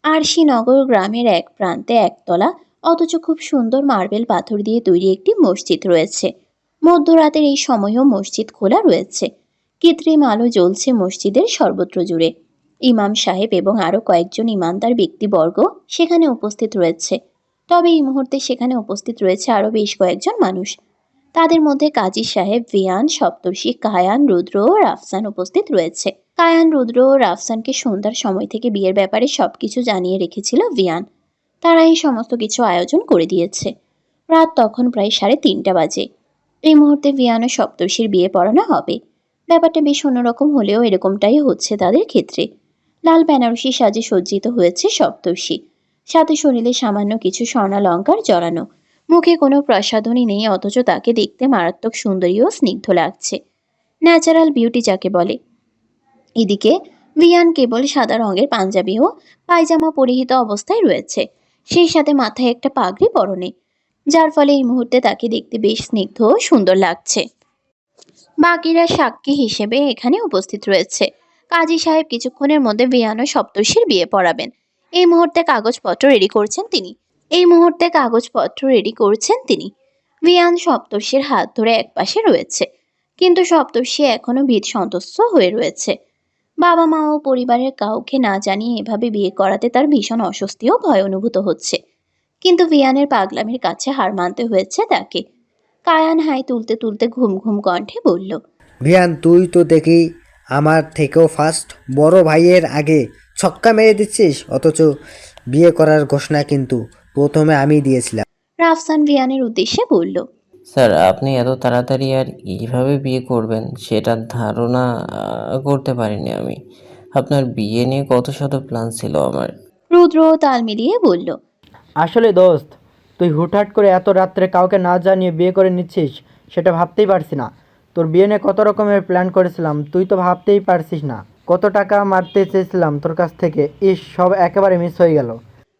আরশিনগর গ্রামের এক প্রান্তে একতলা অথচ খুব সুন্দর মার্বেল পাথর দিয়ে তৈরি একটি মসজিদ রয়েছে। মধ্যরাতের এই সময়েও মসজিদ খোলা রয়েছে। কৃত্রিম আলো জ্বলছে মসজিদের সর্বত্র জুড়ে। ইমাম সাহেব এবং আরো কয়েকজন ইমানদার ব্যক্তিবর্গ সেখানে উপস্থিত রয়েছে। তবে এই মুহূর্তে সেখানে উপস্থিত রয়েছে আরো বেশ কয়েকজন মানুষ। তাদের মধ্যে কাজী সাহেব, ভিয়ান, সপ্তর্ষি, কায়ান, রুদ্র ও রাফসান উপস্থিত রয়েছে। কায়ান, রুদ্র ও রাফসানকে সন্ধ্যার সময় থেকে বিয়ের ব্যাপারে সবকিছু জানিয়ে রেখেছিল ভিয়ান। তারা এই সমস্ত কিছু আয়োজন করে দিয়েছে। রাত তখন প্রায় 3:30 বাজে। এই মুহূর্তে ভিয়ান ও সপ্তর্ষির বিয়ে পড়ানো হবে। ব্যাপারটা বেশ অন্যরকম হলেও এরকমটাই হচ্ছে তাদের ক্ষেত্রে। লাল বেনারসি সাজে সজ্জিত হয়েছে সপ্তর্ষি, সাথে শরীরে সামান্য কিছু স্বর্ণালঙ্কার জড়ানো। মুখে কোনো প্রসাধনী নেই, অথচ তাকে দেখতে মারাত্মক সুন্দরী ও স্নিগ্ধ লাগছে। ন্যাচারাল বিউটি যাকে বলে। এদিকে ভিয়ান কেবল সাদা রঙের পাঞ্জাবি ও পায়জামা পরিহিত অবস্থায় রয়েছে, সেই সাথে মাথায় একটা পাগড়ি পরনে, যার ফলে এই মুহূর্তে তাকে দেখতে বেশ স্নিগ্ধ ও সুন্দর লাগছে। বাকিরা সাক্ষী হিসেবে এখানে উপস্থিত রয়েছে। কাজী সাহেব কিছুক্ষণের মধ্যে ভিয়ান ও সপ্তর্ষির বিয়ে পড়াবেন। এই মুহূর্তে কাগজপত্র রেডি করছেন তিনি। ভিয়ান সপ্তর্ষির হাত ধরে একপাশে রয়েছে, কিন্তু সপ্তর্ষি এখনো ভীত সন্ত্রস্ত হয়ে রয়েছে। বাবা মা ও পরিবারের কাউকে না জানিয়ে এভাবে বিয়ে করাতে তার ভীষণ অস্বস্তি ও ভয় অনুভূত হচ্ছে। কিন্তু ভিয়ানের পাগলামির কাছে হার মানতে হয়েছে তাকে। কায়ান হাই তুলতে তুলতে ঘুম ঘুম কণ্ঠে বলল, রিয়ান, তুই তো দেখি আমার থেকেও ফার্স্ট। বড় ভাইয়ের আগে ছক্কা মেরে দিচ্ছিস, অথচ বিয়ে করার ঘোষণা কিন্তু প্রথমে আমি দিয়েছিলাম। রাফসান ভিয়ানের উদ্দেশ্যে বলল, স্যার, আপনি এত তাড়াতাড়ি আর এইভাবে বিয়ে করবেন সেটার ধারণা করতে পারিনি আমি। আপনার বিয়ে নিয়ে কত শত প্ল্যান ছিল আমার। রুদ্র তাল মিলিয়ে বলল, আসলে দোস্ত, তুই হুটহাট করে এত রাত্রে কাউকে না জানিয়ে বিয়ে করে নিচ্ছিস, সেটা ভাবতেই পারছি না। তোর বিয়ে নিয়ে কত রকমের প্ল্যান করেছিলাম, তুই তো ভাবতেই পারছিস না। কত টাকা মারতে চেয়েছিলাম তোর কাছ থেকে, সব একেবারে মিস হয়ে গেল।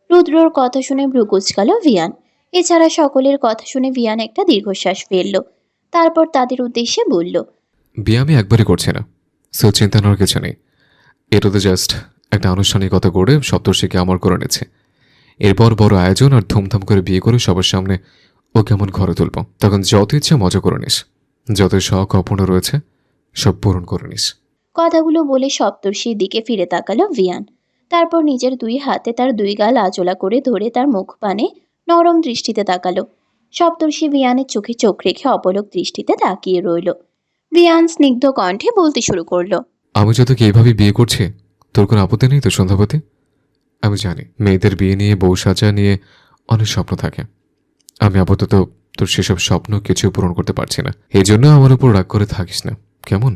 রুদ্রর কথা শুনে ভ্রু কুঁচকাল ভিয়ান। এছাড়া সকলের কথা শুনে ভিয়ান একটা দীর্ঘশ্বাস ফেলল। তারপর তাদের উদ্দেশ্যে বলল, বিয়ে আমি একবারই করছি না, সো চিন্তা নেওয়ার কিছু নেই। এটা তো জাস্ট একটা আনুষ্ঠানিকতা করে সপ্তর্ষিকে আমার করে নিচ্ছে। এরপর বড় আয়োজন আর ধুমধাম করে বিয়ে করে সবার সামনে ওকে এমন ঘরে তুলব। তখন যত ইচ্ছে মজা করে নিস, যত শখ অপূর্ণ রয়েছে সব পূরণ করে নিস। কথাগুলো বলে সপ্তর্ষির দিকে ফিরে তাকালো ভিয়ান। তারপর নিজের দুই হাতে তার দুই গাল আজলা করে ধরে তার মুখ পানে নরম দৃষ্টিতে তাকালো। সপ্তর্ষি ভিয়ানের চোখে চোখ রেখে অপলক দৃষ্টিতে তাকিয়ে রইল। ভিয়ান স্নিগ্ধ কণ্ঠে বলতে শুরু করলো, আমি যতকে এইভাবে বিয়ে করছি, তোর কোনো আপত্তি নেই তো সন্ধ্যাপতি? আমি জানি মেয়েদের বিয়ে নিয়ে বউ সাজা নিয়ে অনেক স্বপ্ন থাকে। আমি আপাতত তোর সেসব স্বপ্ন কিছু পূরণ করতে পারছি না, এই জন্য আমার উপর রাগ করে থাকিস না, কেমন?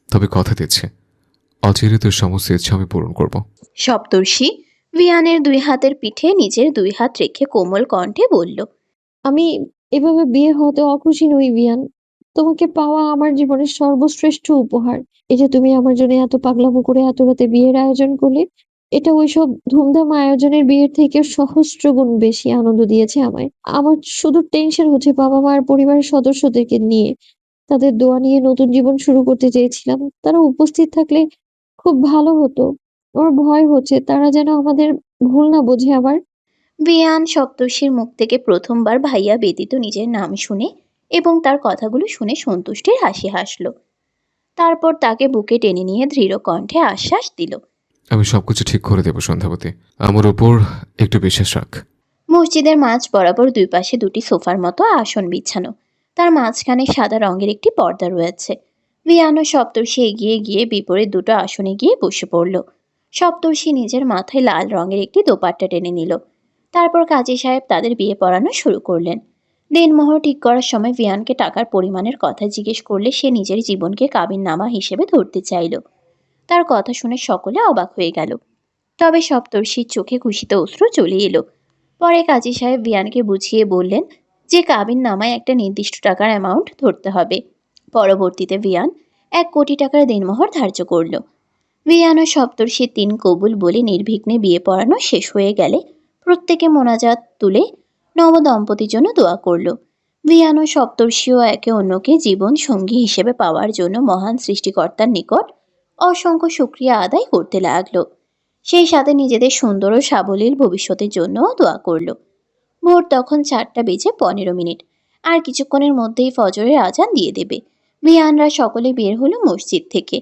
তবে কথা দিচ্ছে অচিরে তোর সমস্ত ইচ্ছা আমি পূরণ করব। সপ্তর্ষি ভিয়ানের দুই হাতের পিঠে নিজের দুই হাত রেখে কোমল কণ্ঠে বলল, আমি এভাবে বিয়ে হতে অখুশি নই বিয়ান। তোমাকে পাওয়া আমার জীবনের সর্বশ্রেষ্ঠ উপহার। এই যে তুমি আমার জন্য এত পাগলামো করে এত রাতে বিয়ের আয়োজন করলে, এটা ওইসব ধুমধাম আয়োজনের বিয়ের থেকে সহস্র গুণ বেশি আনন্দ দিয়েছে আমায়। আমার শুধু টেনশন হচ্ছে বাবা মা আর পরিবারের সদস্যদেরকে নিয়ে। তাদের দোয়া নিয়ে নতুন জীবন শুরু করতে চেয়েছিলাম, তারা উপস্থিত থাকলে খুব ভালো হতো। আমার ভয় হচ্ছে তারা যেন আমাদের ভুল না বোঝে আবার। ভিয়ান সপ্তর্ষির মুখ থেকে প্রথমবার ভাইয়া ব্যতীত নিজের নাম শুনে এবং তার কথাগুলো শুনে সন্তুষ্টির হাসি হাসল। তারপর তাকে বুকে টেনে নিয়ে দৃঢ় কণ্ঠে আশ্বাস দিল, আমি সবকিছু ঠিক করে দেব সন্ধ্যাপতি, আমার উপর একটু বিশ্বাস রাখ। মসজিদের মাঝ বরাবর দুই পাশে দুটি সোফার মতো আসন বিছানো। তার মাঝখানে সাদা রঙের একটি পর্দা রয়েছে। ভিয়ান ও সপ্তর্ষি এগিয়ে গিয়ে বিপরীত দুটো আসনে গিয়ে বসে পড়ল। সপ্তর্ষি নিজের মাথায় লাল রঙের একটি দোপাট্টা টেনে নিল। তারপর কাজী সাহেব তাদের বিয়ে পড়ানো শুরু করলেন। দিনমোহর ঠিক করার সময় ভিয়ানকে টাকার পরিমাণের কথা জিজ্ঞেস করলে সে নিজের জীবনকে কাবিননামা হিসেবে ধরতে চাইল। তার কথা শুনে সকলে অবাক হয়ে গেল। তবে সপ্তর্ষির চোখে খুশিতে অশ্রু চলে এলো। পরে কাজী সাহেব ভিয়ানকে বুঝিয়ে বললেন যে কাবিননামায় একটা নির্দিষ্ট টাকার অ্যামাউন্ট ধরতে হবে। পরবর্তীতে ভিয়ান 1 কোটি টাকার দিনমোহর ধার্য করল। ভিয়ান ও সপ্তর্ষি 3 কবুল বলে নির্বিঘ্নে বিয়ে পড়ানো শেষ হয়ে গেলে প্রত্যেকে মোনাজাত তুলে নবদম্পতির জন্য দোয়া করল। ভিয়ান ও সপ্তর্ষিও একে অন্যকে জীবন সঙ্গী হিসেবে পাওয়ার জন্য মহান সৃষ্টিকর্তার নিকট অসংখ্য শুকরিয়া আদায় করতে লাগলো। সেই সাথে নিজেদের সুন্দর ও সাবলীল ভবিষ্যতের জন্যও দোয়া করলো। ভোর তখন 4:15 আর কিছুক্ষণের মধ্যেই ফজরের আজান দিয়ে দেবে। ভিয়ানরা সকলে বের হলো মসজিদ থেকে।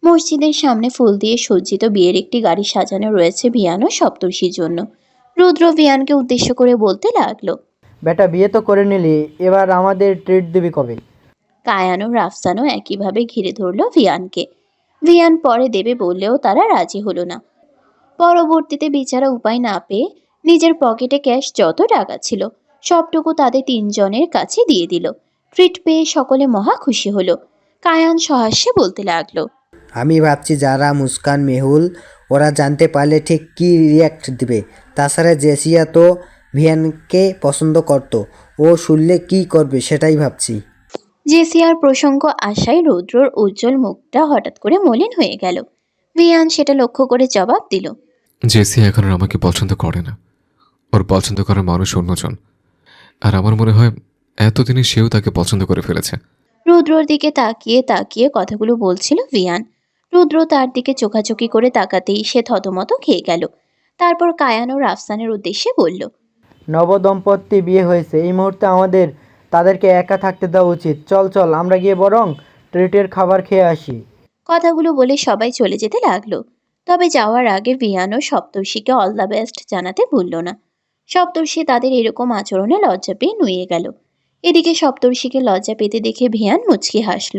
মসজিদের সামনে ফুল দিয়ে সজ্জিত বিয়ের একটি গাড়ি সাজানো রয়েছে ভিয়ান ও সপ্তর্ষির জন্য। রুদ্র ভিয়ানকে উদ্দেশ্য করে বলতে লাগলো। বেটা, বিয়ে তো করে নিলি, এবার আমাদের ট্রিট দিবি কবে? কায়ান ও রাফসানও একইভাবে ঘিরে ধরল ভিয়ানকে। ভিয়ান পরে দেবে বললেও তারা রাজি হলো না। পরবর্তীতে বেচারা উপায় না পেয়ে নিজের পকেটে ক্যাশ যত টাকা ছিল সবটুকু তাদের তিনজনের কাছে দিয়ে দিল। ট্রিট পেয়ে সকলে মহা খুশি হলো। কায়ান সহাস্যে বলতে লাগলো। আমি ভাবছি যারা মুস্কান, মেহুল ওরা জানতে পারলে ঠিক কী রিয়াক্ট দিবে। তাছাড়া জেসিয়া তো ভিয়ানকে পছন্দ করতো, ও শুনলে কী করবে সেটাই ভাবছি। জেসিয়ার প্রসঙ্গ আশায় রৌদ্রর উজ্জ্বল মুখটা হঠাৎ করে মলিন হয়ে গেল। ভিয়ান সেটা লক্ষ্য করে জবাব দিল। জেসি এখন আর আমাকে পছন্দ করে না, ওর পছন্দ করার মানুষ অন্যজন। আর আমার মনে হয় এতদিনে সেও তাকে পছন্দ করে ফেলেছে। রুদ্রর দিকে তাকিয়ে তাকিয়ে কথাগুলো বলছিল ভিয়ান। রুদ্র তার দিকে চোখাচোখি করে তাকাতেই সে থতমত খেয়ে গেল। তারপর কায়ান ও রাফসানের উদ্দেশ্যে বলল। নবদম্পতি বিয়ে হয়েছে, এই মুহূর্তে আমাদের তাদেরকে একা থাকতে দেওয়া উচিত। চল চল, আমরা গিয়ে বরং ট্রিটের খাবার খেয়ে আসি। কথাগুলো বলে সবাই চলে যেতে লাগলো। তবে যাওয়ার আগে ভিয়ান ও সপ্তর্ষিকে অল দ্য বেস্ট জানাতে ভুলল না। সপ্তর্ষি তাদের এরকম আচরণে লজ্জা পেয়ে নুয়ে গেল। এদিকে সপ্তর্ষিকে লজ্জা পেতে দেখে ভিয়ান মুচকি হাসল।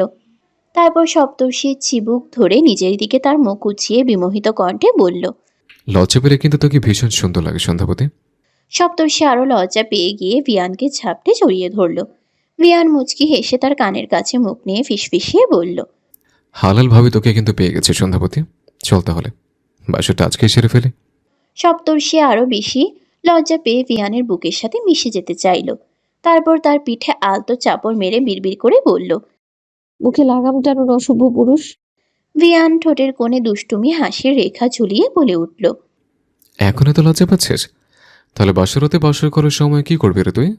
তারপর সপ্তর্ষির চিবুক ধরে নিজের দিকে তার মুখ উঁচিয়ে বিমোহিত কণ্ঠে বলল। লজ্জা পেলে কিন্তু তোকে ভীষণ সুন্দর লাগে সন্ধ্যাপতি। সপ্তর্ষি আরো লজ্জা পেয়ে গিয়ে ভিয়ানকে ঝাপটে জড়িয়ে ধরল। ভিয়ান মুচকি হেসে তার কানের কাছে মুখ নিয়ে ফিসফিসিয়ে বলল। হালালভাবে তোকে কিন্তু পেয়ে গেছে সন্ধ্যাপতি। চল তাহলে বাসাটা আজকেই সেরে ফেলে। সপ্তর্ষি আরো বেশি লজ্জা পেয়ে ভিয়ানের বুকের সাথে মিশে যেতে চাইল। তারপর তার পিঠে আলতো চাপড় মেরে বিড়বিড় করে বলল। মুখে লাগাম টানুন অসভ্য পুরুষ। ভিয়ান ঠোঁটের কোণে দুষ্টুমি হাসির রেখা ঝুলিয়ে বলে উঠল। এখন এত লজ্জা পাচ্ছিস? তাহলে বাসরতে বাসর করার সময় কি করবি রে তুই?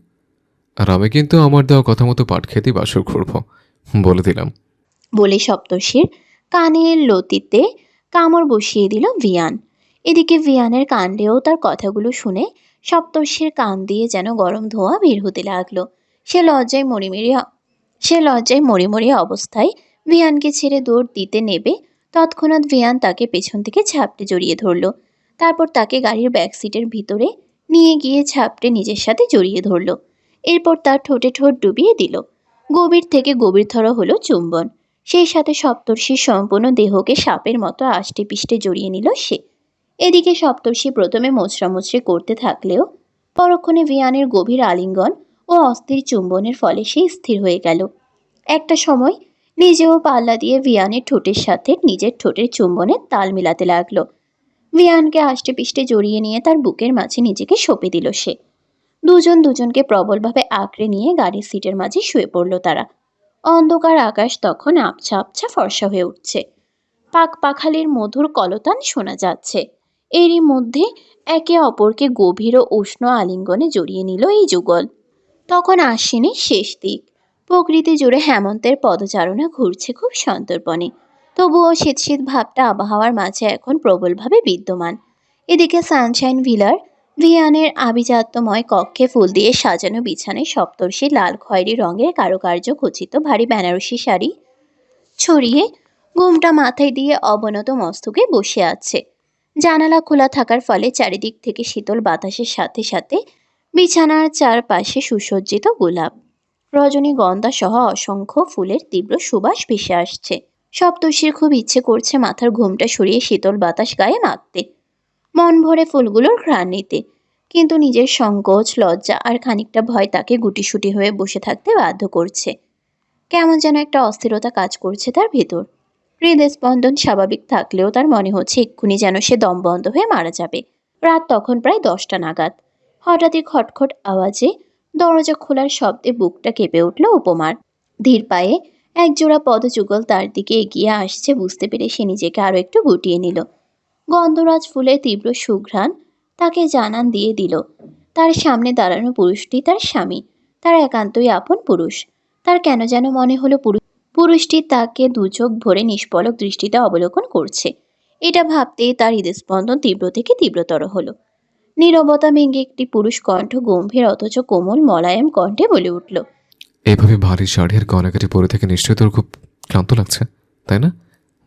আর আমি কিন্তু আমার দেওয়া কথা মতো পাট খেতে বাসর করব, বলে দিলাম। বলে সপ্তর্ষির কানের লতিতে কামড় বসিয়ে দিল ভিয়ান। এদিকে ভিয়ানের কাণ্ডেও তার কথাগুলো শুনে সপ্তর্ষির কান দিয়ে যেন গরম ধোঁয়া বের হতে লাগলো। সে লজ্জায় মরিমরি অবস্থায় ভিয়ানকে ছেড়ে দৌড় দিতে নেবে। তৎক্ষণাৎ ভিয়ান তাকে পেছন থেকে ঝাপটে জড়িয়ে ধরল। তারপর তাকে গাড়ির ব্যাক সিটের ভিতরে নিয়ে গিয়ে ঝাপটে নিজের সাথে জড়িয়ে ধরল। এরপর তার ঠোঁটে ঠোঁট ডুবিয়ে দিল। গভীর থেকে গভীরতর হলো চুম্বন। সেই সাথে সপ্তর্ষির সম্পূর্ণ দেহকে সাপের মতো আষ্টে পিষ্টে জড়িয়ে নিল সে। এদিকে সপ্তর্ষি প্রথমে মোচড়ামুচড়ি করতে থাকলেও পরক্ষণে ভিয়ানের গভীর আলিঙ্গন ও অস্থির চুম্বনের ফলে সে স্থির হয়ে গেল। একটা সময় নিজেও পাল্লা দিয়ে ভিয়ানের ঠোঁটের সাথে নিজের ঠোঁটের চুম্বনে তাল মিলাতে লাগলো। ভিয়ানকে আষ্টে পিষ্টে জড়িয়ে নিয়ে তার বুকের মাঝে নিজেকে সঁপে দিল সে। দুজন দুজনকে প্রবলভাবে আঁকড়ে নিয়ে গাড়ির সিটের মাঝে শুয়ে পড়ল তারা। অন্ধকার আকাশ তখন আবছা আবছা ফর্সা হয়ে উঠছে। পাখালির মধুর কলতান শোনা যাচ্ছে। এরই মধ্যে একে অপরকে গভীর ও উষ্ণ আলিঙ্গনে জড়িয়ে নিল এই যুগল। তখন আশ্বিনের শেষ দিক। প্রকৃতি জুড়ে হেমন্তের পদচারণা ঘুরছে খুব সন্তর্পণে। তবুও শীত শীত ভাবটা আবহাওয়ার মাঝে এখন প্রবলভাবে বিদ্যমান। এদিকে সানশাইন ভিলার ভিয়ানের আভিজাত্যময় কক্ষে ফুল দিয়ে সাজানো বিছানায় সপ্তর্ষি লাল খয়েরি রঙের কারুকার্য খচিত ভারী বেনারসি শাড়ি ছড়িয়ে ঘুমটা মাথায় দিয়ে অবনত মস্তকে বসে আছে। জানালা খোলা থাকার ফলে চারিদিক থেকে শীতল বাতাসের সাথে সাথে বিছানার চারপাশে সুসজ্জিত গোলাপ, রজনীগন্ধা সহ অসংখ্য ফুলের তীব্র সুবাস ভেসে আসছে। সপ্তর্ষির খুব ইচ্ছে করছে মাথার ঘুমটা সরিয়ে শীতল বাতাস গায়ে মাখতে, মন ভরে ফুলগুলোর ঘ্রাণ নিতে। কিন্তু নিজের সংকোচ, লজ্জা আর খানিকটা ভয় তাকে গুটিসুটি হয়ে বসে থাকতে বাধ্য করছে। কেমন যেন একটা অস্থিরতা কাজ করছে তার ভেতর। হৃদস্পন্দন স্বাভাবিক থাকলেও তার মনে হচ্ছে এক্ষুনি যেন সে দম বন্ধ হয়ে মারা যাবে। রাত তখন প্রায় 10টা নাগাদ। হঠাৎই খটখট আওয়াজে দরজা খোলার শব্দে বুকটা কেঁপে উঠল উপমার। ধীর পায়ে একজোড়া পদযুগল তার দিকে এগিয়ে আসছে বুঝতে পেরে সে নিজেকে আরো একটু গুটিয়ে নিল। গন্ধরাজ ফুলের তীব্র সুঘ্রাণ তাকে জানান দিয়ে দিল তার সামনে দাঁড়ানো পুরুষটি তার স্বামী। তার একান্তই আপন পুরুষ। তার কেন যেন মনে হলো পুরুষটি তাকে দুচোখ ভরে নিষ্পলক দৃষ্টিতে অবলোকন করছে। এটা ভাবতেই তার হৃদস্পন্দন তীব্র থেকে তীব্রতর হলো। নীরবতা ভেঙে একটি পুরুষ কণ্ঠ গম্ভীর অথচ কোমল মোলায়েম কণ্ঠে বলে উঠল, এভাবে ভারী শাড়ি আর গয়নাগাটি পরে থেকে নিশ্চয়ই তোর খুব ক্লান্ত লাগছে, তাই না?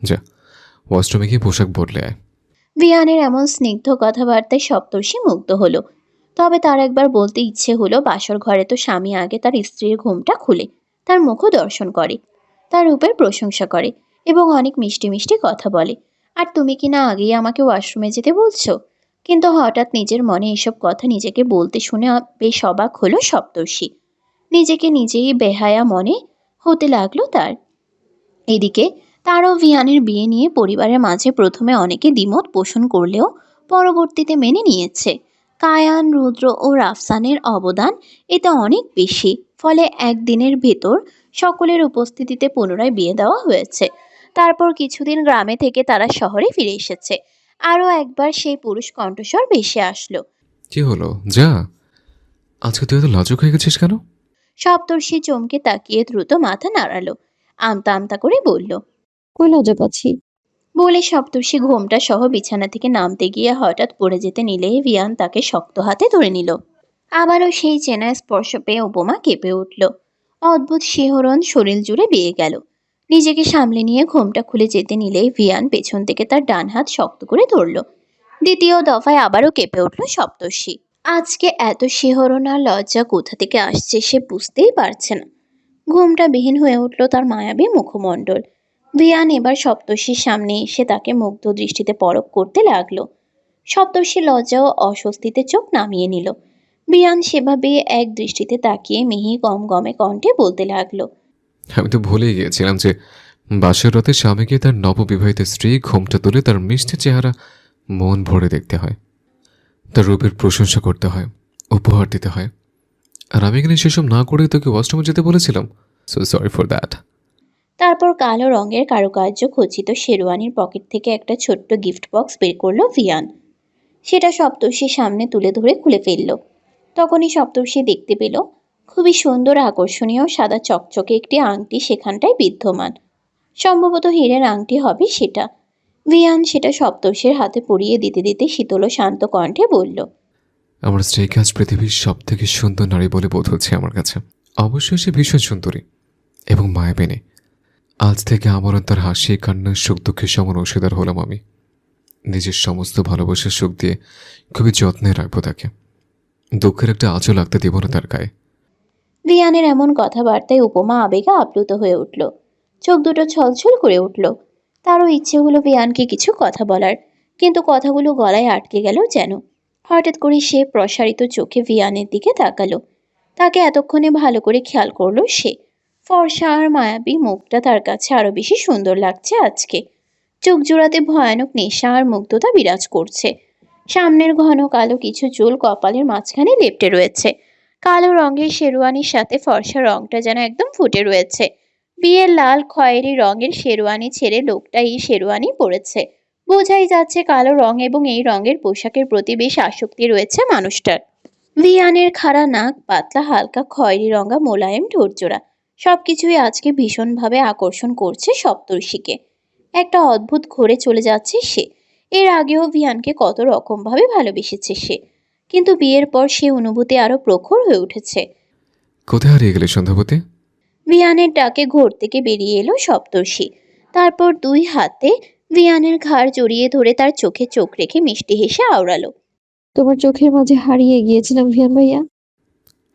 যা, ওয়াশরুমে গিয়ে পোশাক বদলে আয়। ভিয়ানের এমন স্নিগ্ধ কথাবার্তায় সপ্তর্ষি মুগ্ধ হলো। তবে তার একবার বলতে ইচ্ছে হলো, বাসর ঘরে তো স্বামী আগে তার স্ত্রীর ঘুমটা খুলে তার মুখ দর্শন করে, তার রূপের প্রশংসা করে এবং অনেক মিষ্টি মিষ্টি কথা বলে। আর তুমি কি না আগেই আমাকে ওয়াশরুমে যেতে বলছো? কিন্তু হঠাৎ নিজের মনে এসব কথা নিজেকে বলতে শুনে বেশ অবাক হলো সপ্তর্ষি। নিজেকে নিজেই বেহায়া মনে হতে লাগলো তার। এদিকে তারও ভিয়ানের বিয়ে নিয়ে পরিবারের মাঝে প্রথমে অনেকে দ্বিমত পোষণ করলেও পরবর্তীতে মেনে নিয়েছে। কায়ান, রুদ্র ও রাফসানের অবদান এতে অনেক বেশি। ফলে একদিনের ভেতর সকলের উপস্থিতিতে পুনরায় বিয়ে দেওয়া হয়েছে। তারপর কিছুদিন গ্রামে থেকে তারা শহরে ফিরে এসেছে। আরও একবার সেই পুরুষ কণ্ঠস্বর ভেসে আসলো। কি হলো? যা, আজকে তুই এত লাজুক হয়ে গেছিস কেন? সপ্তর্ষি চমকে তাকিয়ে দ্রুত মাথা নাড়ালো, আমতা আমতা করে বলল। কই লজ্জা পাচ্ছি? বলে সপ্তর্ষি ঘোমটা সহ বিছানা থেকে নামতে গিয়ে হঠাৎ পড়ে যেতে নিলেই ভিয়ান তাকে শক্ত হাতে ধরে নিল। আবারও সেই চেনা স্পর্শ পেয়ে উপমা কেঁপে উঠল। অদ্ভুত শিহরণ শরীর জুড়ে বেয়ে গেল। নিজেকে সামলে নিয়ে ঘোমটা খুলে যেতে নিলেই ভিয়ান পেছন থেকে তার ডান হাত শক্ত করে ধরল। দ্বিতীয় দফায় আবারও কেঁপে উঠল সপ্তর্ষি। আজকে এত শিহরণ আর লজ্জা কোথা থেকে আসছে সে বুঝতেই পারছে না। ঘোমটা বিহীন হয়ে উঠল তার মায়াবী মুখমণ্ডল। ভিয়ান এবার সপ্তর্ষির সামনে এসে তাকে মুগ্ধ দৃষ্টিতে পরখ করতে লাগলো। সপ্তর্ষি লজ্জা ও অস্বস্তিতে চোখ নামিয়ে নিল। ভিয়ান সেভাবে এক দৃষ্টিতে তাকিয়ে মিহি গমগমে কণ্ঠে বলতে লাগলো, আমি তো ভুলেই গিয়েছিলাম যে বাসর রাতে স্বামীকে তার নববিবাহিত স্ত্রী ঘোমটা তুলে তার মিষ্টি চেহারা মন ভরে দেখতে হয়, তার রূপের প্রশংসা করতে হয়, উপহার দিতে হয়। আর আমি এখানে সেসব না করে তোকে ওয়াশরুমে যেতে বলেছিলাম। So sorry for that. তারপর কালো রঙের কারুকার্য খচিত শেরওয়ানির পকেট থেকে একটা ছোট্ট গিফট বক্স বের করলো ভিয়ান। সেটা সপ্তর্ষির সামনে তুলে ধরে খুলে ফেলল। তখনই সপ্তর্ষি দেখতে পেল খুবই সুন্দর আকর্ষণীয় সাদা চকচকে একটি আংটি সেখানটায় বিদ্যমান। সম্ভবত হীরের আংটি হবে সেটা। ভিয়ান সেটা সপ্তর্ষির হাতে পরিয়ে দিতে দিতে শীতল ও শান্ত কণ্ঠে বলল, আমার স্ত্রীকে আজ পৃথিবীর সব থেকে সুন্দর নারী বলে বোধ হচ্ছে আমার কাছে। অবশ্যই সে ভীষণ সুন্দরী এবং মায়াবিনী। আজ থেকে আমার তার হাসি, কান্না, সুখ দুঃখের সমান অংশীদার হলাম আমি। নিজের সমস্ত ভালোবাসার সুখ দিয়ে খুবই যত্নে রাখবো তাকে। দুঃখের একটা আঁচও লাগতে দেব না তার গায়ে। ভিয়ানের এমন কথাবার্তায় উপমা আবেগে আপ্লুত হয়ে উঠল। চোখ দুটো ছলছল করে উঠল। তারও ইচ্ছে হলো ভিয়ানকে কিছু কথা বলার, কিন্তু কথাগুলো গলায় আটকে গেল যেন। হঠাৎ করে সে প্রসারিত চোখে ভিয়ানের দিকে তাকালো। তাকে এতক্ষণে ভালো করে খেয়াল করলো সে। ফর্সা আর মায়াবী মুখটা তার কাছে আরো বেশি সুন্দর লাগছে আজকে। চোখ জোড়াতে ভয়ানক নেশা আর মুগ্ধতা বিরাজ করছে। সামনের ঘন কালো কিছু চুল কপালের মাঝখানে লেপ্টে রয়েছে। কালো রঙের শেরওয়ানির সাথে ফর্সা রংটা যেন একদম ফুটে রয়েছে। বিয়ের লাল খয়েরি রঙের শেরওয়ানি ছেড়ে লোকটা এই শেরওয়ানি পরেছে। বোঝাই যাচ্ছে কালো রং এবং এই রঙের পোশাকের প্রতি বেশ আসক্তি রয়েছে মানুষটার। ভিয়ানের খাড়া নাক, পাতলা হালকা খয়েরি রঙা মোলায়েম ঠোঁটজোড়া সবকিছুই আজকে ভীষণভাবে আকর্ষণ করছে সপ্তর্ষিকে। একটা অদ্ভুত ঘোরে চলে যাচ্ছে সে। এর আগেও ভিয়ানকে কত রকমভাবে ভালোবেসেছে সে, কিন্তু বিয়ের পর সে অনুভূতি আরো প্রখর হয়ে উঠেছে। কোথায় হারিয়ে গেলে সন্ধ্যাবতী? ভিয়ানের ডাকে ঘোর থেকে বেরিয়ে এলো সপ্তর্ষি। তারপর দুই হাতে ভিয়ানের ঘাড় জড়িয়ে ধরে তার চোখে চোখ রেখে মিষ্টি হেসে আওড়ালো, তোমার চোখের মাঝে হারিয়ে গিয়েছিলাম ভিয়ান ভাইয়া।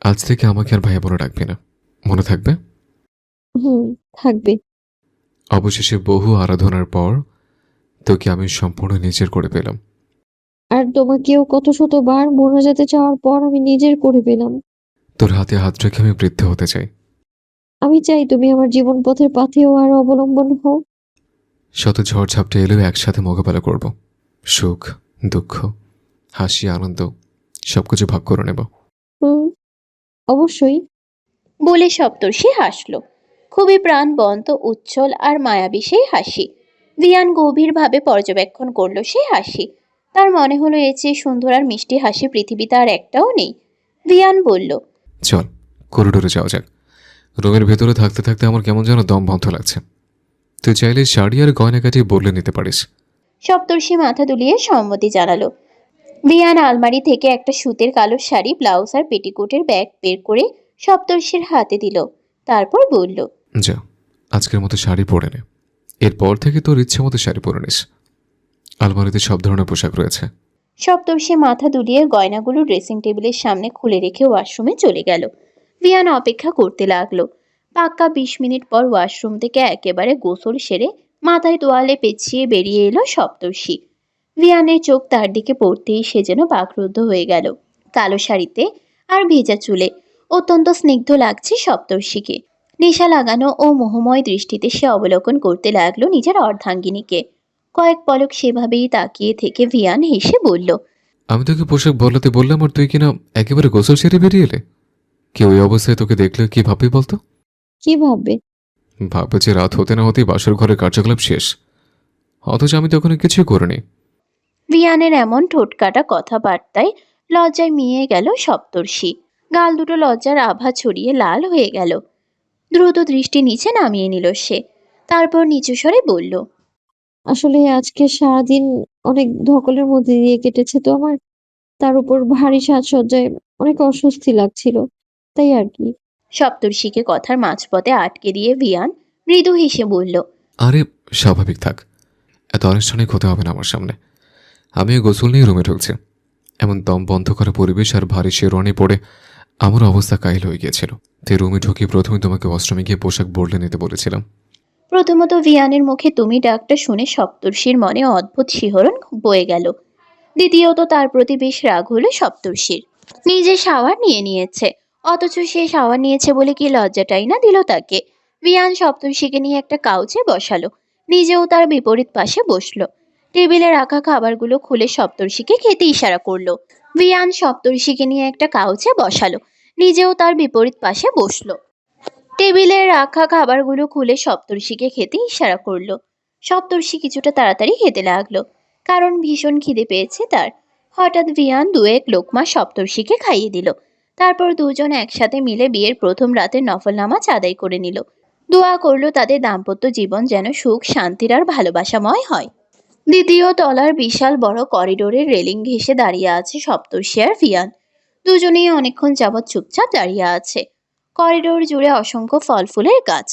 আজ থেকে আমাকে আর ভাইয়া বলে ডাকবি না, মনে থাকবে? হুম, থাকবে। অবশেষে বহু আরাধনার পর তোকে আমি সম্পূর্ণ নিজের করে পেলাম। আর তোমাকেও কত শতবার মোনাজাতে চাওয়ার পর আমি নিজের করে পেলাম। তোর হাতে হাত রেখে আমি বৃদ্ধ হতে চাই। আমি চাই তুমি আমার জীবন পথের পাথেও আর অবলম্বন হও। শত ঝড় ঝাপটে এলেও একসাথে মোকাবেলা করব। সুখ, দুঃখ, হাসি, আনন্দ সবকিছু ভাগ করে নেব। হুম, অবশ্যই। বলে সপ্তর্ষি হাসল। খুবই প্রাণবন্ত, উচ্ছল আর মায়াবী সেই হাসি। ভিয়ান গভীরভাবে পর্যবেক্ষণ করলো সেই হাসি। তার মনে হলো এর চেয়ে সুন্দর আর মিষ্টি হাসি পৃথিবীতে আর একটাও নেই। ভিয়ান বলল, চল করিডোরে যাওয়া যাক। রুমের ভেতরে থাকতে থাকতে আমার কেমন যেন দম বন্ধ লাগছে। তুই চাইলে শাড়ি আর গয়নাকাটি বদলে নিতে পারিস। সপ্তর্ষি মাথা দুলিয়ে সম্মতি জানালো। ভিয়ান আলমারি থেকে একটা সুতির কালো শাড়ি, ব্লাউজ আর পেটিকোটের ব্যাগ বের করে সপ্তর্ষির হাতে দিল। তারপর বলল, যা, আজকের মতো শাড়ি পরে নে। এরপর থেকে তোর ইচ্ছে মতো শাড়ি পরে নিস। আলমারিতে সব ধরনের পোশাক রয়েছে। সপ্তর্ষি মাথা দুলিয়ে গয়নাগুলো ড্রেসিং টেবিলের সামনে খুলে রেখে ওয়াশরুমে চলে গেল। ভিয়ান অপেক্ষা করতে লাগলো। পাক্কা 20 মিনিট পর ওয়াশরুম থেকে একেবারে গোসল সেরে মাথায় তোয়ালে পেঁচিয়ে বেরিয়ে এলো সপ্তর্ষি। ভিয়ানের চোখ তার দিকে পড়তেই সে যেন বাকরুদ্ধ হয়ে গেল। কালো শাড়িতে আর ভেজা চুলে অত্যন্ত স্নিগ্ধ লাগছে সপ্তর্ষিকে। নেশা লাগানো ও মোহময় দৃষ্টিতে সে অবলোকন করতে লাগলো নিজের অর্ধাঙ্গিনীকে। কয়েক পলক সেভাবেই তাকিয়ে থেকে ভিয়ান হেসে বলল, আমি তোকে পোশাক বদলাতে বললাম আর তুই কিনা একেবারে গোসল সেরে বেরিয়ে এলে। কেউ ওই অবস্থায় তোকে দেখলে কি ভাববি বলতো? কি ভাববে? ভাববে যে রাত হতে না হতেই বাসর ঘরের কার্যকলাপ শেষ, অথচ আমি তখন কিছুই করিনি। ভিয়ানের এমন ঠোঁটকাটা কথাবার্তায় লজ্জায় মিয়ে গেল সপ্তর্ষি। গাল দুটো লজ্জার আভা ছড়িয়ে লাল হয়ে গেল। দ্রুত দৃষ্টি নিচে নামিয়ে নিল সে। তারপর নিচু স্বরে বলল, আসলে আজকে সারাদিন অনেক ধকলের মধ্যে দিয়ে কেটেছে তো আমার। তার উপর ভারী সাজসজ্জায় অনেক অস্বস্তি লাগছিল, তাই আর কি। সপ্তর্ষিকে কথার মাঝপথে আটকে দিয়ে ভিয়ান মৃদু হেসে বলল, আরে স্বাভাবিক থাক, এত আনুষ্ঠানিক হতে হবে না আমার সামনে। আমিও গোসল নিয়ে রুমে ঢুকছি। এমন দম বন্ধ করা পরিবেশ আর ভারী শেরওয়ানি পড়ে আমার অবস্থা কাহিল হয়ে গিয়েছিল। তাই রুমে ঢুকে প্রথমে তোমাকে ওয়াশরুমে গিয়ে পোশাক বদলে নিতে বলেছিলাম। প্রথমত ভিয়ানের মুখে তুমি ডাকটা শুনে সপ্তর্ষির মনে অদ্ভুত শিহরণ বয়ে গেল। দ্বিতীয়ত তার প্রতি বেশ রাগ হলো সপ্তর্ষির। নিজে শাওয়ার নিয়ে নিয়েছে, অথচ সে শাওয়ার নিয়েছে বলে কি লজ্জাটাই না দিল তাকে। ভিয়ান সপ্তর্ষিকে নিয়ে একটা কাউচে বসালো, নিজেও তার বিপরীত পাশে বসলো। টেবিলে রাখা খাবারগুলো খুলে সপ্তর্ষিকে খেতে ইশারা করলো। ভিয়ান সপ্তর্ষিকে নিয়ে একটা কাউচে বসালো, নিজেও তার বিপরীত পাশে বসলো। টেবিলে রাখা খাবারগুলো খুলে সপ্তর্ষিকে খেতে ইশারা করলো। সপ্তর্ষি কিছুটা তাড়াতাড়ি খেতে লাগলো, কারণ ভীষণ খিদে পেয়েছে তার। হঠাৎ ভিয়ান দু এক লোকমা সপ্তর্ষিকে খাইয়ে দিল। তারপর দুজন একসাথে মিলে বিয়ের প্রথম রাতের নফল নামাজ আদায় করে নিল। দোয়া করলো তাদের দাম্পত্য জীবন যেন সুখ, শান্তির আর ভালোবাসাময় হয়। দ্বিতীয় তলার বিশাল বড় করিডোরের রেলিং ঘেঁষে দাঁড়িয়ে আছে সপ্তর্ষি আর ভিয়ান। দুজনেই অনেকক্ষণ যাবৎ চুপচাপ দাঁড়িয়ে আছে। করিডোর জুড়ে অসংখ্য ফল ফুলের গাছ।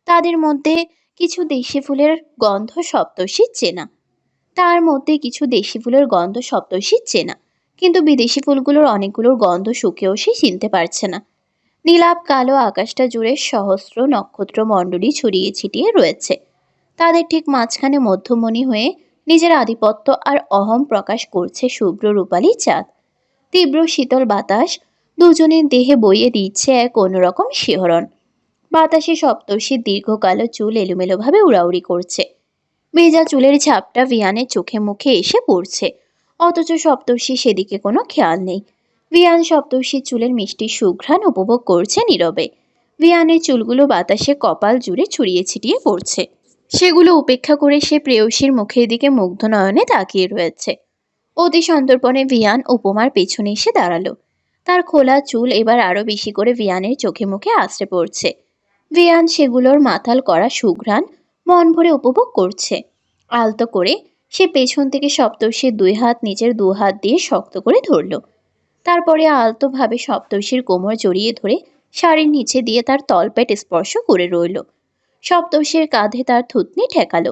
তাদের মধ্যে কিছু দেশি ফুলের গন্ধ সপ্তর্ষির চেনা। তার মধ্যে কিছু দেশি ফুলের গন্ধ সপ্তর্ষির চেনা, কিন্তু বিদেশি ফুলগুলোর অনেকগুলোর গন্ধ শুকেও সে চিনতে পারছে না। নীলাভ কালো আকাশটা জুড়ে সহস্র নক্ষত্র মণ্ডলী ছড়িয়ে ছিটিয়ে রয়েছে। তাদের ঠিক মাঝখানে মধ্যমণি হয়ে নিজের আধিপত্য আর অহং প্রকাশ করছে শুভ্র রূপালী চাঁদ। তীব্র শীতল বাতাস দুজনের দেহে বইয়ে দিচ্ছে এক অন্যরকম শিহরণ। বাতাসে সপ্তর্ষির দীর্ঘ কালো চুল এলোমেলোভাবে উড়াউড়ি করছে। ভেজা চুলের ঝাপটা ভিয়ানের চোখে মুখে এসে পড়ছে, অথচ সপ্তর্ষি সেদিকে কোনো খেয়াল নেই। ভিয়ান সপ্তর্ষির চুলের মিষ্টি সুঘ্রাণ উপভোগ করছে নীরবে। ভিয়ানের চুলগুলো বাতাসে কপাল জুড়ে ছড়িয়ে ছিটিয়ে পড়ছে। সেগুলো উপেক্ষা করে সে প্রেয়সীর মুখের দিকে মুগ্ধ নয়নে তাকিয়ে রয়েছে। অতি সন্তর্পণে ভিয়ান উপমার পেছনে এসে দাঁড়ালো। তার খোলা চুল এবার আরো বেশি করে ভিয়ানের চোখে মুখে আছড়ে পড়ছে। ভিয়ান সেগুলোর মাথাল করা সুঘ্রাণ মন ভরে উপভোগ করছে। আলতো করে সে পেছন থেকে সপ্তর্ষির দুই হাত নিজের দু হাত দিয়ে শক্ত করে ধরল। তারপরে আলতোভাবে সপ্তর্ষির কোমর জড়িয়ে ধরে শাড়ির নিচে দিয়ে তার তলপেট স্পর্শ করে রইল। সপ্তর্ষির কাঁধে তার থুতনি ঠেকালো।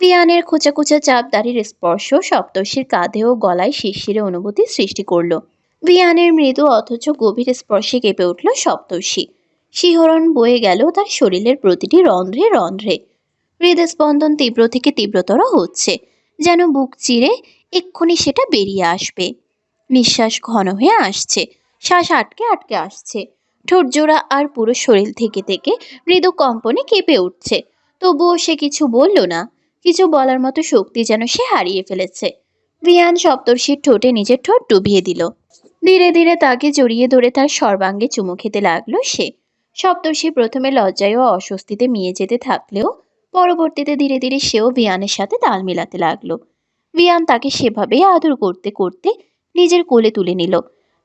ভিয়ানের খোঁচা খোঁচা চাপ দাড়ির স্পর্শ সপ্তর্ষির কাঁধে ও গলায় শিরশিরে অনুভূতি সৃষ্টি করল। ভিয়ানের মৃদু অথচ গভীর স্পর্শে কেঁপে উঠল সপ্তর্ষি। শিহরণ বয়ে গেল তার শরীরের প্রতিটি রন্ধ্রে রন্ধ্রে। হৃদস্পন্দন তীব্র থেকে তীব্রতর হচ্ছে, যেন বুক চিরে এক্ষুনি সেটা বেরিয়ে আসবে। নিঃশ্বাস ঘন হয়ে আসছে, শ্বাস আটকে আটকে আসছে। ঠোঁট জোড়া আর পুরো শরীর থেকে থেকে মৃদু কম্পনে কেঁপে উঠছে। তবুও সে কিছু বলল না। কিছু বলার মতো শক্তি যেন সে হারিয়ে ফেলেছে। ভিয়ান সপ্তর্ষির ঠোঁটে নিজের ঠোঁট ডুবিয়ে দিল। ধীরে ধীরে তাকে জড়িয়ে ধরে তার সর্বাঙ্গে চুমু খেতে লাগলো সে। সপ্তর্ষি প্রথমে লজ্জায় ও অস্বস্তিতে মিয়ে যেতে থাকলেও পরবর্তীতে ধীরে ধীরে সেও ভিয়ানের সাথে তাল মেলাতে লাগলো। ভিয়ান তাকে সেভাবেই আদর করতে করতে নিজের কোলে তুলে নিল।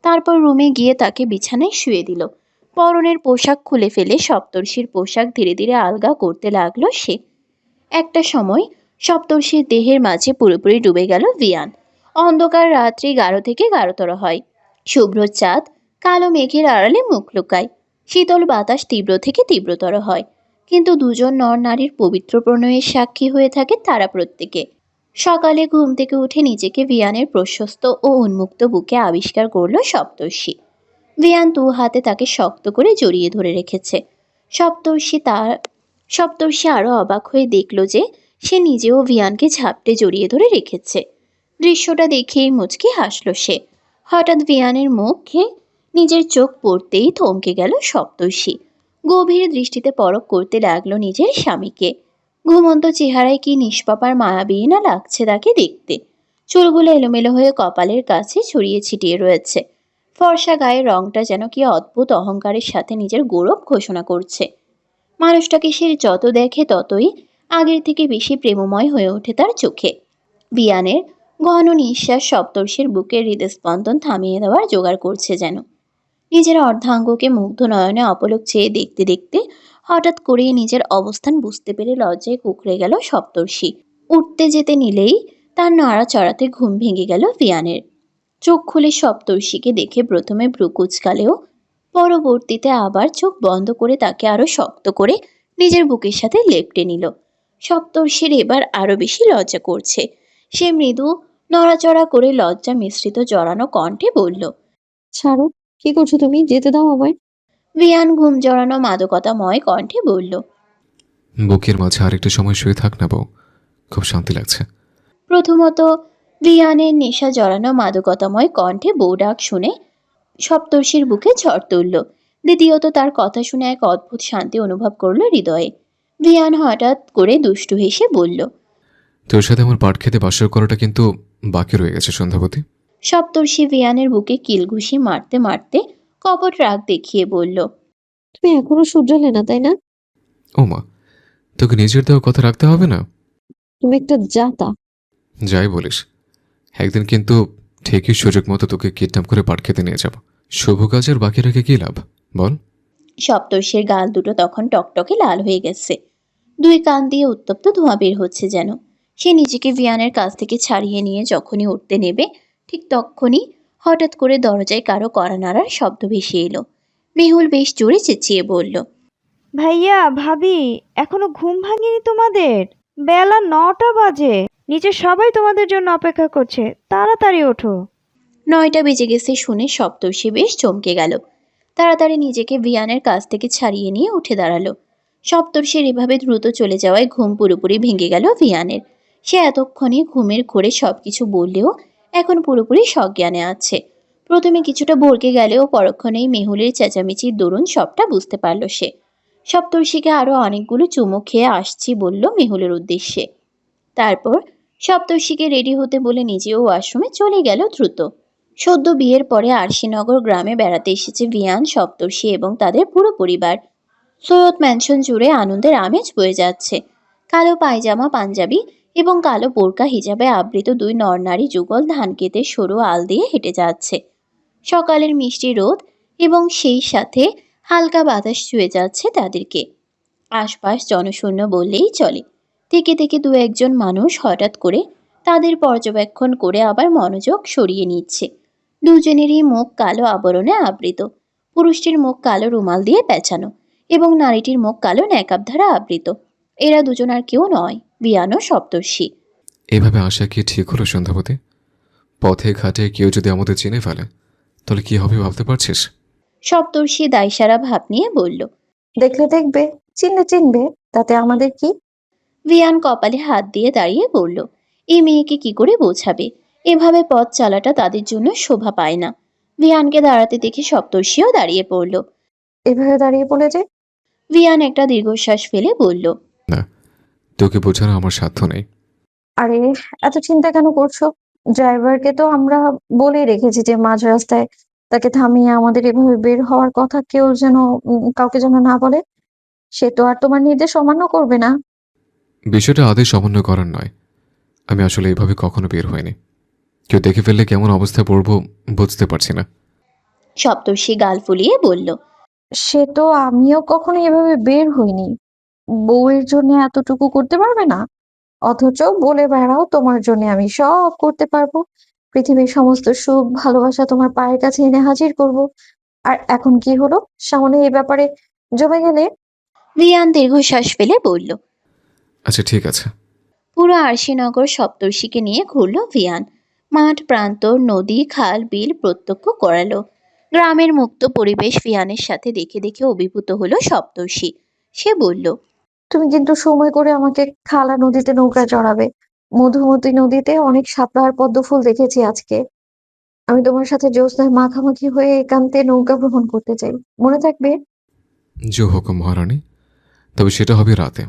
তারপর রুমে গিয়ে তাকে বিছানায় শুয়ে দিল। পরনের পোশাক খুলে ফেলে সপ্তর্ষির পোশাক ধীরে ধীরে আলগা করতে লাগলো সে। একটা সময় সপ্তর্ষির দেহের মাঝে পুরোপুরি ডুবে গেল ভিয়ান। অন্ধকার রাত্রি গাঢ় থেকে গাঢ়তর হয়। শুভ্র চাঁদ কালো মেঘের আড়ালে মুখ লুকায়। শীতল বাতাস তীব্র থেকে তীব্রতর হয়। কিন্তু দুজন নর নারীর পবিত্র প্রণয়ের সাক্ষী হয়ে থাকে তারা প্রত্যেকে। সকালে ঘুম থেকে উঠে নিজেকে ভিয়ানের প্রশস্ত ও উন্মুক্ত বুকে আবিষ্কার করল সপ্তর্ষি। ভিয়ান দু হাতে তাকে শক্ত করে জড়িয়ে ধরে রেখেছে। সপ্তর্ষি আরো অবাক হয়ে দেখল যে সে নিজেও ভিয়ানকে ঝাপটে জড়িয়ে ধরে রেখেছে। দৃশ্যটা দেখেই মুচকি হাসল সে। হঠাৎ ভিয়ানের মুখে নিজের চোখ পড়তেই থমকে গেল সপ্তর্ষি। গভীর দৃষ্টিতে পরখ করতে লাগলো নিজের স্বামীকে। ঘুমন্ত চেহারায় কি নিষ্পাপার মায়াবী না লাগছে তাকে দেখতে। চুলগুলো এলোমেলো হয়ে কপালের কাছে ছড়িয়ে ছিটিয়ে রয়েছে। ফর্সা গায়ের রংটা যেন কি অদ্ভুত অহংকারের সাথে নিজের গৌরব ঘোষণা করছে। মানুষটাকে সে যত দেখে ততই আগের থেকে বেশি প্রেমময় হয়ে ওঠে তার চোখে। ভিয়ানের ঘন নিঃশ্বাস সপ্তর্ষির বুকের হৃদস্পন্দন থামিয়ে দেওয়ার জোগাড় করছে যেন। নিজের অর্ধাঙ্গকে মুগ্ধ নয়নে অপলক চেয়ে দেখতে দেখতে হঠাৎ করেই নিজের অবস্থান বুঝতে পেরে লজ্জায় কুঁকড়ে গেল সপ্তর্ষি। উঠতে যেতে নিলেই তার নড়াচড়াতে ঘুম ভেঙে গেল ভিয়ানের। চোখ খুলে সপ্তর্ষিকে দেখে প্রথমে ভ্রু কুঁচকালেও পরবর্তীতে আবার চোখ বন্ধ করে তাকে আরো শক্ত করে নিজের বুকের সাথে লেপ্টে নিল। সপ্তর্ষির এবার আরো বেশি লজ্জা করছে। সে মৃদু নড়াচড়া করে লজ্জা মিশ্রিত জড়ানো কণ্ঠে বলল, ছাড়ো, কি করছো তুমি? যেতে দাও আমায়। ভিয়ান ঘুম জড়ানো মাদকতাময় কণ্ঠে বলল। বুকের মাঝে আরেকটু সময় শুয়ে থাক না বউ, খুব শান্তি লাগছে। প্রথমত ভিয়ানের নেশা জড়ানো মাদকতাময় কণ্ঠে বউ ডাক শুনে সপ্তর্ষির বুকে ঝড় তুলল। দ্বিতীয়ত তার কথা শুনে এক অদ্ভুত শান্তি অনুভব করলো হৃদয়ে। ভিয়ান হঠাৎ করে দুষ্টু হেসে বলল, তোর সাথে আমার পাট খেতে বাসর করাটা কিন্তু বাকি রয়ে গেছে সন্ধ্যাবতী। সপ্তর্ষি ভিয়ানের বুকে কিলঘুষি মারতে মারতে কপট রাগ দেখিয়ে বলল, তুমি এখনো শুধরালে না, তাই না? ও মা, তোকে নিজের দেওয়া কথা রাখতে হবে না? তুমি একটা জাতা। যাই বলিস, একদিন কিন্তু ঠিকই সুযোগ মতো তোকে কিডন্যাপ করে পাট খেতে নিয়ে যাব। শুভ কাজের বাকি রেখে কি লাভ বল? সপ্তর্ষির গাল দুটো তখন টকটকে লাল হয়ে গেছে। দুই কান দিয়ে উত্তপ্ত ধোঁয়া বের হচ্ছে যেন। সে নিজেকে ভিয়ানের কাছ থেকে ছাড়িয়ে নিয়ে যখনই উঠতে নেবে ঠিক তখনই হঠাৎ করে দরজায় কারো কড়া নাড়ার শব্দ ভেসে এলো। মেহুল বেশ জোরে চেঁচিয়ে বলল, ভাইয়া, ভাবি, এখনো ঘুম ভাঙেনি তোমাদের? বেলা 9টা বাজে। নিচে সবাই তোমাদের জন্য অপেক্ষা করছে, তাড়াতাড়ি ওঠো। 9টা বেজে গেছে শুনে সপ্তর্ষি বেশ চমকে গেল। তাড়াতাড়ি নিজেকে ভিয়ানের কাছ থেকে ছাড়িয়ে নিয়ে উঠে দাঁড়ালো। সপ্তর্ষির এভাবে দ্রুত চলে যাওয়ায় ঘুম পুরোপুরি ভেঙে গেল ভিয়ানের। সে এতক্ষণে ঘুমের ঘোরে সবকিছু বললেও এখন পুরোপুরি সজ্ঞানে আছে। প্রথমে কিছুটা ভড়কে গেলেও পরক্ষণেই মেহুলের চেঁচামেচির দরুন সবটা বুঝতে পারল সে। সপ্তর্ষিকে আরো অনেকগুলো চুমু খেয়ে আসছি বলল মেহুলের উদ্দেশ্যে। তারপর সপ্তর্ষিকে রেডি হতে বলে নিজেও ওয়াশরুমে চলে গেল দ্রুত। সদ্য বিয়ের পরে আরশিনগর গ্রামে বেড়াতে এসেছে ভিয়ান, সপ্তর্ষি এবং তাদের পুরো পরিবার। সৈয়দ ম্যানশন জুড়ে আনন্দের আমেজ বয়ে যাচ্ছে। কালো পায়জামা পাঞ্জাবি এবং কালো বোরকা হিজাবে আবৃত দুই নরনারী যুগল ধানক্ষেতের সরু আল দিয়ে হেঁটে যাচ্ছে। সকালের মিষ্টি রোদ এবং সেই সাথে হালকা বাতাস ছুঁয়ে যাচ্ছে তাদেরকে। আশপাশ জনশূন্য বললেই চলে। থেকে থেকে দু একজন মানুষ হঠাৎ করে তাদের পর্যবেক্ষণ করে আবার মনোযোগ সরিয়ে নিচ্ছে। দুজনেরই মুখ কালো আবরণে আবৃত। পুরুষটির মুখ কালো রুমাল দিয়ে পেঁচানো এবং নারীটির মুখ কালো ন্যাকাব দ্বারা আবৃত। এরা দুজন আর কেউ নয়, ভিয়ান ও সপ্তর্ষি। এভাবে আসা কি ঠিক হলো সন্ধ্যাবতী? পথে ঘাটে কেউ যদি আমাদের চিনে ফেলে তাহলে কি হবে ভাবতে পারছিস? সপ্তর্ষি দায়সারা ভাব নিয়ে বলল। দেখলে দেখবে, চিনলে চিনবে, তাতে আমাদের কি? ভিয়ান কপালে হাত দিয়ে দাঁড়িয়ে বলল, এই মেয়েকে কি করে বোঝাবে? এভাবে পথ চালাটা তাদের জন্য শোভা পায় না। ভিয়ানকে দাঁড়াতে দেখে সপ্তর্ষিও দাঁড়িয়ে পড়ল। এভাবে দাঁড়িয়ে পড়ে যে। ভিয়ান একটা দীর্ঘশ্বাস ফেলে বলল, না, তোকে বোঝানো আমার সাধ্য নেই। আরে, এত চিন্তা কেন করছো? ড্রাইভারকে তো আমরা বলেই রেখেছি যে মাঝ রাস্তায় তাকে থামিয়ে আমাদের এভাবে বের হওয়ার কথা কেউ যেন কাউকে যেন না বলে। সে তো আর তোমার নির্দেশ অমান্য করবে না। বিষয়টা আদেশ অমান্য করার নয়। আমি আসলে এইভাবে কখনো বের হইনি। কেউ দেখে ফেললে কেমন অবস্থায় পড়বো বুঝতে পারছি না। সপ্তর্ষি গাল ফুলিয়ে বলল, সে তো আমিও কখনো এভাবে বের হইনি। বউয়ের জন্য এতটুকু করতে পারবে না? অথচ বলে বেড়াও তোমার জন্য আমি সব করতে পারবো। পৃথিবীর সমস্ত সুখ ভালোবাসা তোমার পায়ের কাছে এনে হাজির করব। আর এখন কি হলো? সামনে এই ব্যাপারে জমে গেলে? ভিয়ান দীর্ঘশ্বাস ফেলে বলল। আচ্ছা ঠিক আছে। পুরো আরশিনগর সপ্তর্ষিকে নিয়ে ঘুরল ভিয়ান। মাঠ প্রান্তর, নদী, খাল, বিল প্রত্যক্ষ করালো। গ্রামের মুক্ত পরিবেশ ভিয়ানের সাথে দেখে দেখে অভিভূত হলো সপ্তর্ষি। সে বলল, তুমি কিন্তু সময় করে আমাকে খালা নদীতে নৌকা চড়াবে। মধুমতি নদীতে অনেক শাপলা আর পদ্ম ফুল দেখেছি আজকে। আমি তোমার সাথে জ্যোৎস্নায় মাখামাখি হয়ে একান্তে নৌকা ভ্রমণ করতে চাই। মনে থাকবে? যে হুকুম মহারানী। তবে সেটা হবে রাতে,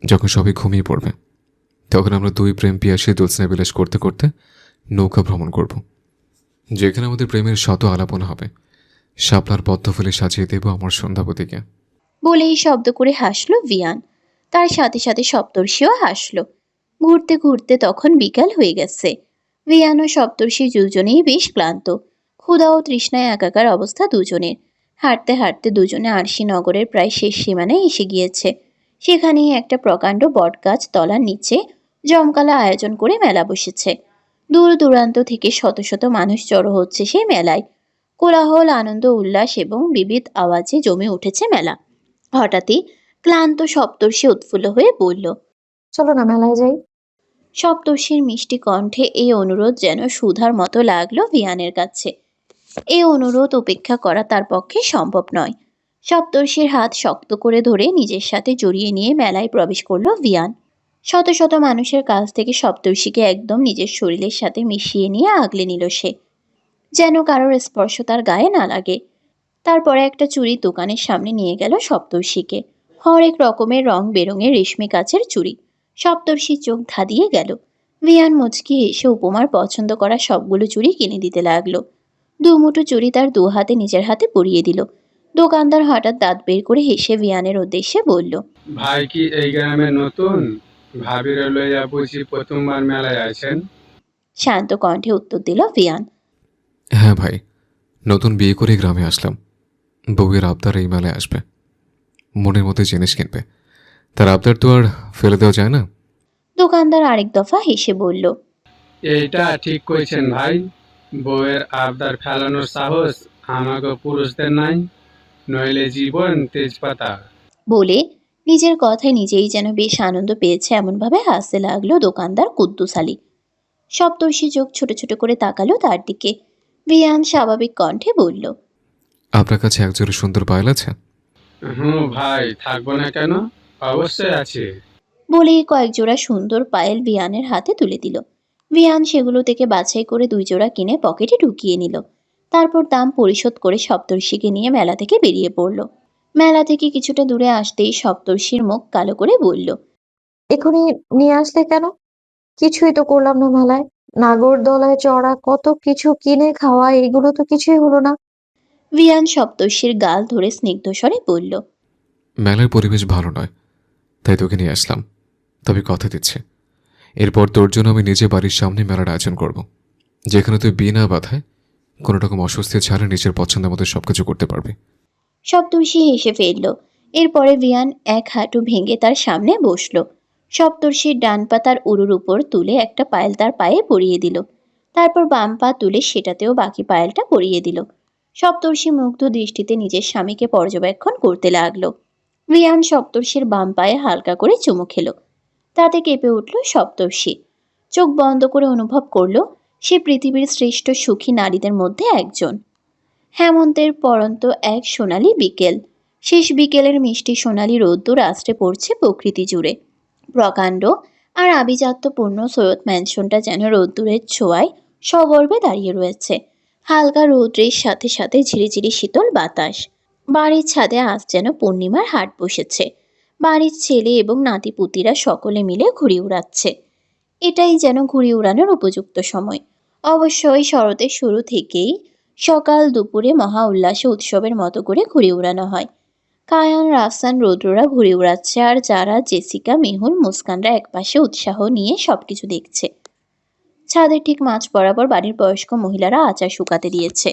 যখন সবাই ঘুমিয়ে পড়বে। তখন আমরা দুই প্রেম পিয়াসী জ্যোৎস্না বিলাস করতে করতে নৌকা ভ্রমণ করব, যেখানে আমাদের প্রেমের শত আলাপনা হবে। শাপলার পদ্ম ফুলে সাজিয়ে দেব আমার সন্ধ্যাবতীকে। বলেই শব্দ করে হাসল ভিয়ান। তার সাথে সাথে সপ্তর্ষিও হাসল। ঘুরতে ঘুরতে তখন বিকাল হয়ে গেছে। ভিয়ান ও সপ্তর্ষি দুজনেই বেশ ক্লান্ত। ক্ষুধা ও তৃষ্ণায় একাকার অবস্থা দুজনের। হাঁটতে হাঁটতে দুজনে আরশিনগরের প্রায় শেষ সীমানায় এসে গিয়েছে। সেখানেই একটা প্রকাণ্ড বটগাছ তলার নিচে জমকালো আয়োজন করে মেলা বসেছে। দূর দূরান্ত থেকে শত শত মানুষ জড়ো হচ্ছে সেই মেলায়। কোলাহল, আনন্দ, উল্লাস এবং বিবিধ আওয়াজে জমে উঠেছে মেলা। হঠাৎই ক্লান্ত সপ্তর্ষি উৎফুল্ল হয়ে বলল। চলো না মেলায় যাই। সপ্তর্ষির মিষ্টি কণ্ঠে এই অনুরোধ যেন সুধার মতো লাগলো ভিয়ানের কাছে। এই অনুরোধ উপেক্ষা করা তার পক্ষে সম্ভব নয়। সপ্তর্ষির হাত শক্ত করে ধরে নিজের সাথে জড়িয়ে নিয়ে মেলায় প্রবেশ করলো ভিয়ান। শত শত মানুষের কাছ থেকে সপ্তর্ষিকে একদম নিজের শরীরের সাথে মিশিয়ে নিয়ে আগলে নিল সে, যেন কারোর স্পর্শ তার গায়ে না লাগে। তারপরে একটা চুড়ির দোকানের সামনে নিয়ে গেল সপ্তর্ষিকে। হরেক রকমের রং বেরঙের রেশমি কাচের চুড়ি। সপ্তর্ষির চোখ ধাঁধিয়ে গেল। ভিয়ান মুচকি হেসে উপমার পছন্দ করা সবগুলো চুড়ি কিনে দিতে লাগলো। দুমুঠো চুড়ি তার দু হাতে নিজের হাতে পরিয়ে দিল। দোকানদার হঠাৎ দাঁত বের করে হেসে ভিয়ানের উদ্দেশ্যে বলল, ভাই কি এই গ্রামে নতুন? ভাবিরে লইয়া বুঝি প্রথমবার মেলায় আছেন? শান্ত কণ্ঠে উত্তর দিল ভিয়ান। হ্যাঁ ভাই, নতুন বিয়ে করে গ্রামে আসলাম। বউয়ের আবদার এই মেলায় আসবে, মনের মতো জিনিস কিনবে। তার আবদার তো আর ফেলে দেওয়া যায় না। দোকানদার আরেক দফা হেসে বলল, এইটা ঠিক কইছেন ভাই। বউয়ের আবদার ফেলানোর সাহস আমাকে পুরুষদের নাই, নইলে জীবন তেজপাতা। বলে নিজের কথায় নিজেই যেন বেশ আনন্দ পেয়েছে এমনভাবে হাসতে লাগলো দোকানদার কুদ্দুস আলী। সপ্তর্ষি চোখ ছোট ছোট করে তাকালো তার দিকে। ভিয়ান স্বাভাবিক কণ্ঠে বলল, আপনার কাছে একজোড়া সুন্দর পায়েল আছে? ভাই, থাকবো না কেন? অবশ্যই আছে। বলেই কয়েক জোড়া সুন্দর পায়েল ভিয়ানের হাতে তুলে দিল। ভিয়ান সেগুলো থেকে বাছাই করে 2 জোড়া কিনে পকেটে ঢুকিয়ে নিল। তারপর দাম পরিশোধ করে সপ্তর্ষিকে নিয়ে মেলা থেকে বেরিয়ে পড়ল। মেলা থেকে কিছুটা দূরে আসতেই সপ্তর্ষির মুখ কালো করে বলল, এখনই নিয়ে আসলে কেন? কিছুই তো করলাম না মেলায়। নাগরদোলায় চড়া, কত কিছু কিনে খাওয়া, এগুলো তো কিছুই হলো না। ভিয়ান সপ্তর্ষির গাল ধরে স্নিগ্ধ স্বরে বলল, মেলার পরিবেশ ভালো নয়, তাই তোকে নিয়ে আসলাম। তবে কথা দিচ্ছি, এরপর তোর জন্য আমি নিজে বাড়ির সামনে মেলার আয়োজন করব, যেখানে তুই বিনা বাধায় কোনো রকম অস্বস্তি ছাড়া নিজের পছন্দের মতো সবকিছু করতে পারবি। সপ্তর্ষি হেসে ফেলল। এরপরে ভিয়ান এক হাঁটু ভেঙে তার সামনে বসল। সপ্তর্ষির ডান পা তার উরুর উপর তুলে একটা পায়েল তার পায়ে পরিয়ে দিল। তারপর বাম পা তুলে সেটাতেও বাকি পায়েলটা পরিয়ে দিল। সপ্তর্ষি মুগ্ধ দৃষ্টিতে নিজের স্বামীকে পর্যবেক্ষণ করতে লাগলো। ভিয়ান সপ্তর্ষির বাম পায়ে হালকা করে চুমু খেল। তাতে কেঁপে উঠল সপ্তর্ষি। চোখ বন্ধ করে অনুভব করল সে পৃথিবীর শ্রেষ্ঠ সুখী নারীদের মধ্যে একজন। হেমন্তের পরন্ত এক সোনালি বিকেল। শেষ বিকেলের মিষ্টি সোনালি রোদ্দুর আছড়ে পড়ছে প্রকৃতি জুড়ে। প্রকাণ্ড আর আভিজাত্যপূর্ণ সৈয়দ ম্যানশনটা যেন রোদ্দুরের ছোঁয়ায় সগর্বে দাঁড়িয়ে রয়েছে। হালকা রৌদ্রের সাথে সাথে ঝিরিঝিরি শীতল বাতাস। বাড়ির ছাদে আজ যেন পূর্ণিমার হাট বসেছে। বাড়ির ছেলে এবং নাতিপুতিরা সকলে মিলে ঘুড়ি উড়াচ্ছে। এটাই যেন ঘুড়ি উড়ানোর উপযুক্ত সময়। অবশ্যই শরতের শুরু থেকেই সকাল দুপুরে মহা উল্লাসে উৎসবের মতো করে ঘুড়ি উড়ানো হয়। কায়ান, রাফসান, রৌদ্ররা ঘুড়ি উড়াচ্ছে, আর যারা জেসিকা, মেহুল, মুস্কানরা একপাশে উৎসাহ নিয়ে সবকিছু দেখছে। ছাদের ঠিক মাঝ বরাবর বাড়ির বয়স্ক মহিলারা আচার শুকাতে দিয়েছে।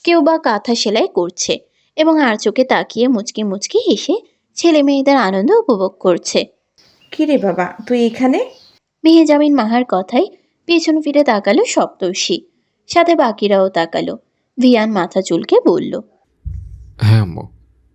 কেউ বা কাঁথা সেলাই করছে এবং আর চোখে তাকিয়ে মুচকি মুচকি হেসে ছেলে মেয়েদের আনন্দ উপভোগ করছে। কিরে বাবা, তুই এখানে? মেহেজাবিন মাহার কথায় পেছন ফিরে তাকালো সপ্তর্ষি, সাথে বাকিরাও তাকালো। ভিয়ান মাথা চুলকে বলল, হ্যাঁ আম্মু,